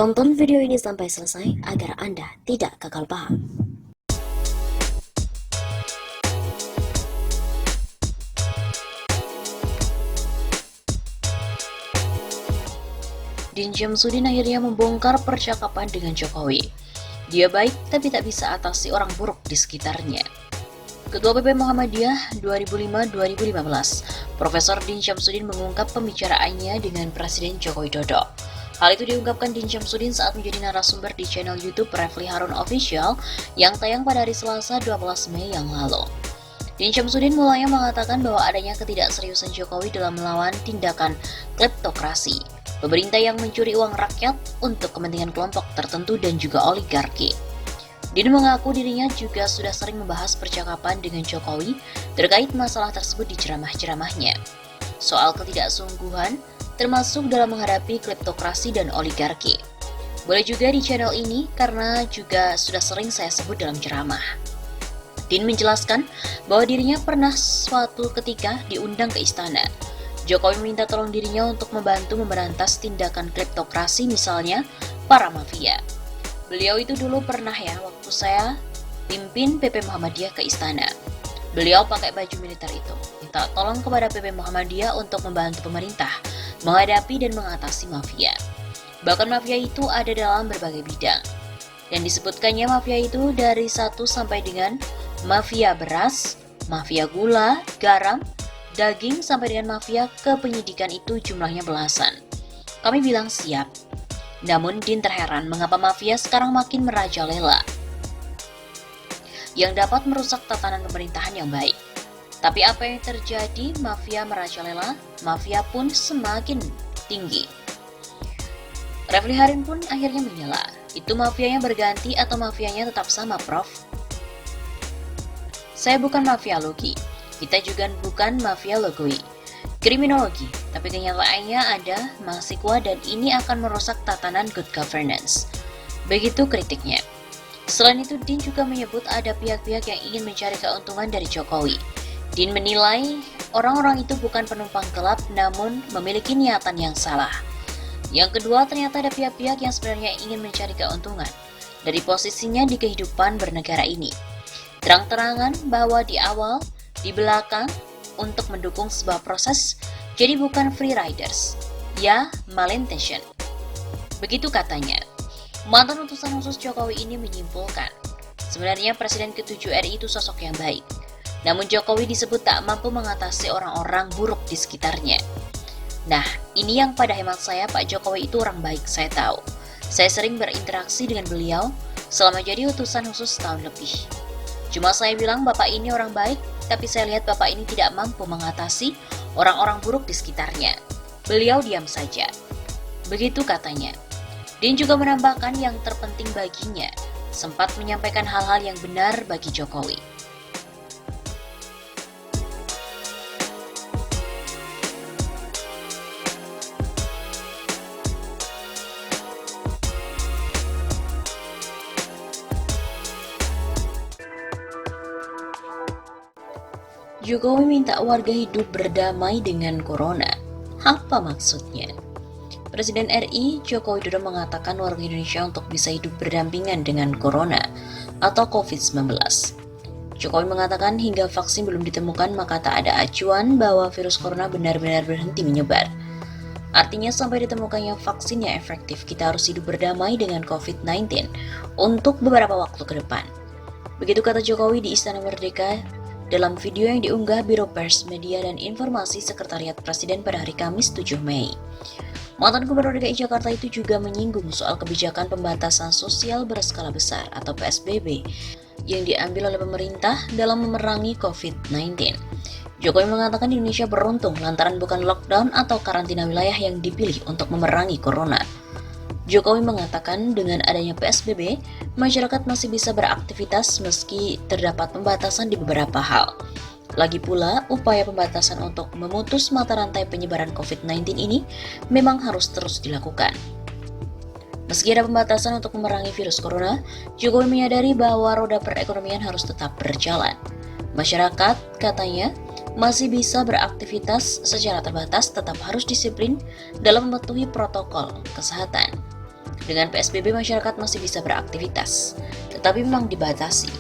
Tonton video ini sampai selesai agar Anda tidak gagal paham. Din Syamsuddin akhirnya membongkar percakapan dengan Jokowi. Dia baik tapi tak bisa atasi orang buruk di sekitarnya. Ketua PP Muhammadiyah 2005-2015, Profesor Din Syamsuddin mengungkap pembicaraannya dengan Presiden Joko Widodo. Hal itu diungkapkan Din Syamsuddin saat menjadi narasumber di channel YouTube Refli Harun Official yang tayang pada hari Selasa 12 Mei yang lalu. Din Syamsuddin mulanya mengatakan bahwa adanya ketidakseriusan Jokowi dalam melawan tindakan kleptokrasi, pemerintah yang mencuri uang rakyat untuk kepentingan kelompok tertentu dan juga oligarki. Din mengaku dirinya juga sudah sering membahas percakapan dengan Jokowi terkait masalah tersebut di ceramah-ceramahnya. Soal ketidaksungguhan, termasuk dalam menghadapi kleptokrasi dan oligarki. Boleh juga di channel ini karena juga sudah sering saya sebut dalam ceramah. Din menjelaskan bahwa dirinya pernah suatu ketika diundang ke istana. Jokowi meminta tolong dirinya untuk membantu memberantas tindakan kleptokrasi, misalnya para mafia. Beliau itu dulu pernah waktu saya pimpin PP Muhammadiyah ke istana. Beliau pakai baju militer itu, minta tolong kepada PP Muhammadiyah untuk membantu pemerintah menghadapi dan mengatasi mafia. Bahkan mafia itu ada dalam berbagai bidang. Dan disebutkannya mafia itu dari 1 sampai dengan mafia beras, mafia gula, garam, daging sampai dengan mafia kepenyidikan itu jumlahnya belasan. Kami bilang siap. Namun Din terheran mengapa mafia sekarang makin merajalela yang dapat merusak tatanan pemerintahan yang baik. Tapi apa yang terjadi? Mafia merajalela, mafia pun semakin tinggi. Refli Harun pun akhirnya menyela. Itu mafianya berganti atau mafianya tetap sama, Prof? Saya bukan mafia logi. Kita juga bukan mafia logoi. Kriminologi, tapi kenyataannya ada masih kuat dan ini akan merusak tatanan good governance. Begitu kritiknya. Selain itu, Din juga menyebut ada pihak-pihak yang ingin mencari keuntungan dari Jokowi. Din menilai orang-orang itu bukan penumpang gelap namun memiliki niatan yang salah. Yang kedua, ternyata ada pihak-pihak yang sebenarnya ingin mencari keuntungan dari posisinya di kehidupan bernegara ini. Terang-terangan bahwa di awal, di belakang, untuk mendukung sebuah proses, jadi bukan free riders, ya malintention. Begitu katanya. Mantan utusan khusus Jokowi ini menyimpulkan, sebenarnya Presiden ke-7 RI itu sosok yang baik. Namun Jokowi disebut tak mampu mengatasi orang-orang buruk di sekitarnya. Nah, ini yang pada hemat saya Pak Jokowi itu orang baik, saya tahu. Saya sering berinteraksi dengan beliau selama jadi utusan khusus setahun lebih. Cuma saya bilang Bapak ini orang baik, tapi saya lihat Bapak ini tidak mampu mengatasi orang-orang buruk di sekitarnya. Beliau diam saja. Begitu katanya. Din juga menambahkan yang terpenting baginya, sempat menyampaikan hal-hal yang benar bagi Jokowi. Jokowi minta warga hidup berdamai dengan corona. Apa maksudnya? Presiden RI Joko Widodo mengatakan warga Indonesia untuk bisa hidup berdampingan dengan corona atau COVID-19. Jokowi mengatakan hingga vaksin belum ditemukan maka tak ada acuan bahwa virus corona benar-benar berhenti menyebar. Artinya sampai ditemukannya vaksin yang efektif, kita harus hidup berdamai dengan COVID-19 untuk beberapa waktu ke depan. Begitu kata Jokowi di Istana Merdeka dalam video yang diunggah Biro Pers, Media, dan Informasi Sekretariat Presiden pada hari Kamis 7 Mei. Mantan Gubernur DKI Jakarta itu juga menyinggung soal kebijakan pembatasan sosial berskala besar atau PSBB yang diambil oleh pemerintah dalam memerangi COVID-19. Jokowi mengatakan Indonesia beruntung lantaran bukan lockdown atau karantina wilayah yang dipilih untuk memerangi corona. Jokowi mengatakan dengan adanya PSBB, masyarakat masih bisa beraktivitas meski terdapat pembatasan di beberapa hal. Lagi pula, upaya pembatasan untuk memutus mata rantai penyebaran COVID-19 ini memang harus terus dilakukan. Meski ada pembatasan untuk memerangi virus corona, Jokowi menyadari bahwa roda perekonomian harus tetap berjalan. Masyarakat, katanya, masih bisa beraktivitas secara terbatas tetap harus disiplin dalam mematuhi protokol kesehatan. Dengan PSBB masyarakat masih bisa beraktivitas, tetapi memang dibatasi.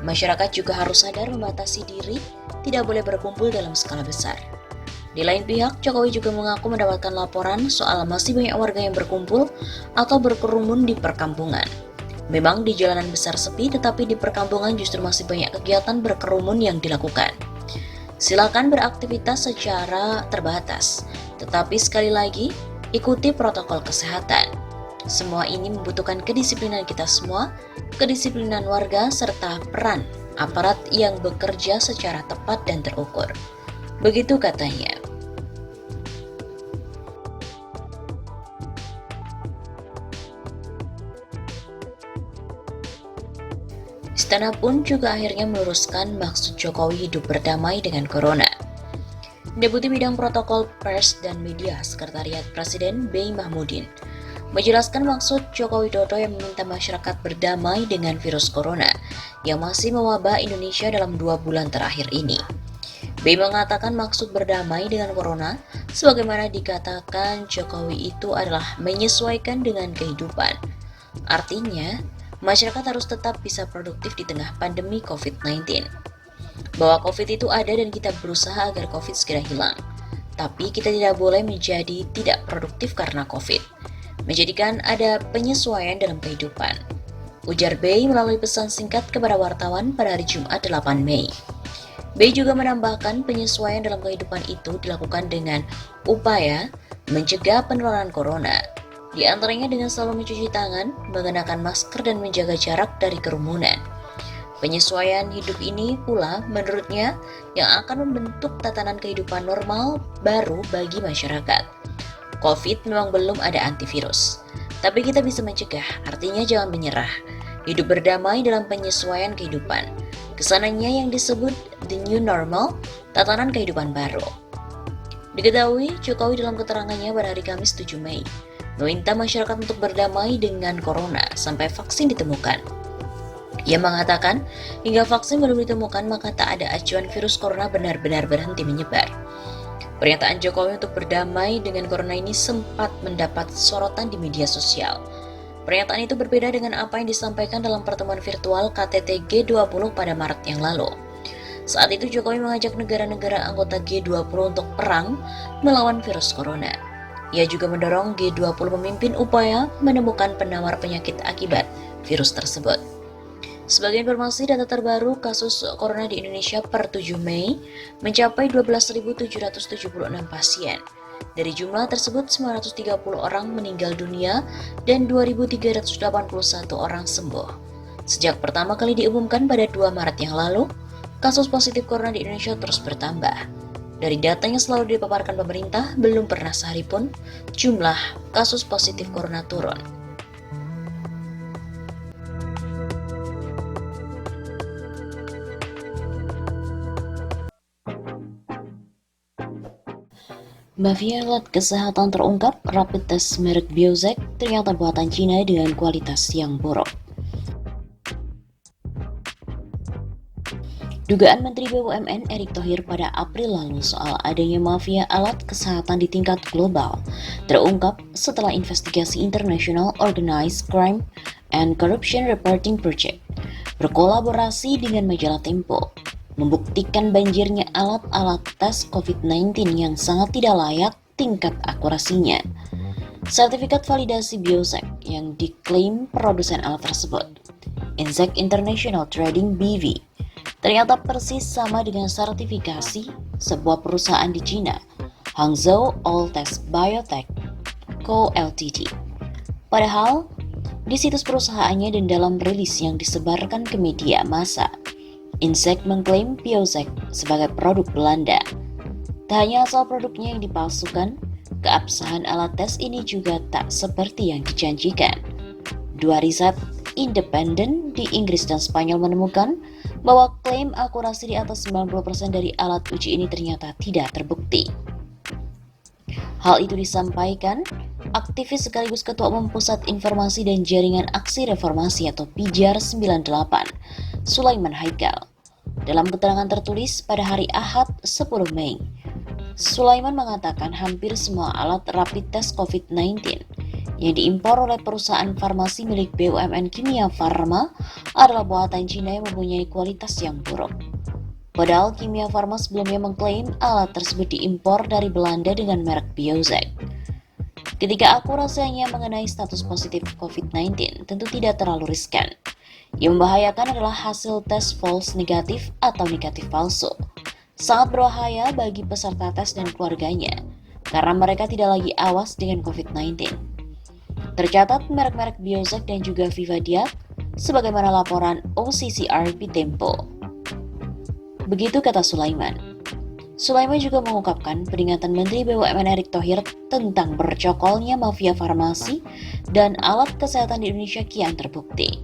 Masyarakat juga harus sadar membatasi diri, tidak boleh berkumpul dalam skala besar. Di lain pihak, Jokowi juga mengaku mendapatkan laporan soal masih banyak warga yang berkumpul atau berkerumun di perkampungan. Memang di jalanan besar sepi, tetapi di perkampungan justru masih banyak kegiatan berkerumun yang dilakukan. Silakan beraktivitas secara terbatas, tetapi sekali lagi, ikuti protokol kesehatan. Semua ini membutuhkan kedisiplinan kita semua, kedisiplinan warga, serta peran aparat yang bekerja secara tepat dan terukur. Begitu katanya. Istana pun juga akhirnya meluruskan maksud Jokowi hidup berdamai dengan Corona. Deputi Bidang Protokol Pers dan Media Sekretariat Presiden B. Mahmudin menjelaskan maksud Joko Widodo yang meminta masyarakat berdamai dengan virus Corona yang masih mewabah Indonesia dalam 2 bulan terakhir ini. B mengatakan maksud berdamai dengan Corona, sebagaimana dikatakan Jokowi itu adalah menyesuaikan dengan kehidupan. Artinya, masyarakat harus tetap bisa produktif di tengah pandemi COVID-19. Bahwa COVID itu ada dan kita berusaha agar COVID segera hilang. Tapi kita tidak boleh menjadi tidak produktif karena COVID. Menjadikan ada penyesuaian dalam kehidupan, ujar B melalui pesan singkat kepada wartawan pada hari Jumat 8 Mei. B juga menambahkan penyesuaian dalam kehidupan itu dilakukan dengan upaya mencegah penularan corona, di antaranya dengan selalu mencuci tangan, mengenakan masker dan menjaga jarak dari kerumunan. Penyesuaian hidup ini pula menurutnya yang akan membentuk tatanan kehidupan normal baru bagi masyarakat. COVID memang belum ada antivirus, tapi kita bisa mencegah, artinya jangan menyerah. Hidup berdamai dalam penyesuaian kehidupan. Kesananya yang disebut the new normal, tatanan kehidupan baru. Diketahui, Jokowi dalam keterangannya pada hari Kamis 7 Mei, meminta masyarakat untuk berdamai dengan Corona sampai vaksin ditemukan. Ia mengatakan, hingga vaksin belum ditemukan maka tak ada acuan virus Corona benar-benar berhenti menyebar. Pernyataan Jokowi untuk berdamai dengan Corona ini sempat mendapat sorotan di media sosial. Pernyataan itu berbeda dengan apa yang disampaikan dalam pertemuan virtual KTT G20 pada Maret yang lalu. Saat itu Jokowi mengajak negara-negara anggota G20 untuk perang melawan virus Corona. Ia juga mendorong G20 memimpin upaya menemukan penawar penyakit akibat virus tersebut. Sebagai informasi, data terbaru kasus corona di Indonesia per 7 Mei mencapai 12.776 pasien. Dari jumlah tersebut, 930 orang meninggal dunia dan 2.381 orang sembuh. Sejak pertama kali diumumkan pada 2 Maret yang lalu, kasus positif corona di Indonesia terus bertambah. Dari data yang selalu dipaparkan pemerintah, belum pernah sehari pun jumlah kasus positif corona turun. Mafia alat kesehatan terungkap, rapid test merek Biosec ternyata buatan Cina dengan kualitas yang buruk. Dugaan Menteri BUMN Erick Thohir pada April lalu soal adanya mafia alat kesehatan di tingkat global terungkap setelah investigasi International Organized Crime and Corruption Reporting Project berkolaborasi dengan majalah Tempo membuktikan banjirnya alat-alat tes COVID-19 yang sangat tidak layak tingkat akurasinya. Sertifikat validasi Biosec yang diklaim produsen alat tersebut, Insect International Trading BV, ternyata persis sama dengan sertifikasi sebuah perusahaan di China, Hangzhou Alltest Biotech Co. Ltd. Padahal, di situs perusahaannya dan dalam rilis yang disebarkan ke media massa, Insect mengklaim Biosec sebagai produk Belanda. Tak hanya asal produknya yang dipalsukan, keabsahan alat tes ini juga tak seperti yang dijanjikan. Dua riset independen di Inggris dan Spanyol menemukan bahwa klaim akurasi di atas 90% dari alat uji ini ternyata tidak terbukti. Hal itu disampaikan aktivis sekaligus Ketua Umum Pusat Informasi dan Jaringan Aksi Reformasi atau PIJAR 98, Sulaiman Haikal. Dalam keterangan tertulis pada hari Ahad 10 Mei, Sulaiman mengatakan hampir semua alat rapid test COVID-19 yang diimpor oleh perusahaan farmasi milik BUMN Kimia Farma adalah buatan Cina yang mempunyai kualitas yang buruk. Padahal Kimia Farma sebelumnya mengklaim alat tersebut diimpor dari Belanda dengan merek Biozek. Ketika akurasinya mengenai status positif COVID-19 tentu tidak terlalu riskan. Yang membahayakan adalah hasil tes false negatif atau negatif palsu. Sangat berbahaya bagi peserta tes dan keluarganya, karena mereka tidak lagi awas dengan COVID-19. Tercatat merek-merek Biozek dan juga Vivadiap, sebagaimana laporan OCCRP Tempo. Begitu kata Sulaiman. Sulaiman juga mengungkapkan peringatan Menteri BUMN Erick Thohir tentang bercokolnya mafia farmasi dan alat kesehatan di Indonesia kian terbukti.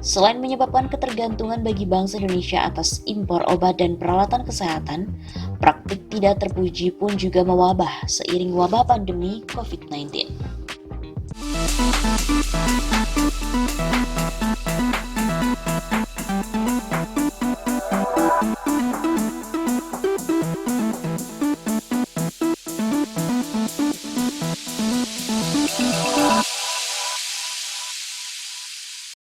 Selain menyebabkan ketergantungan bagi bangsa Indonesia atas impor obat dan peralatan kesehatan, praktik tidak terpuji pun juga mewabah seiring wabah pandemi COVID-19.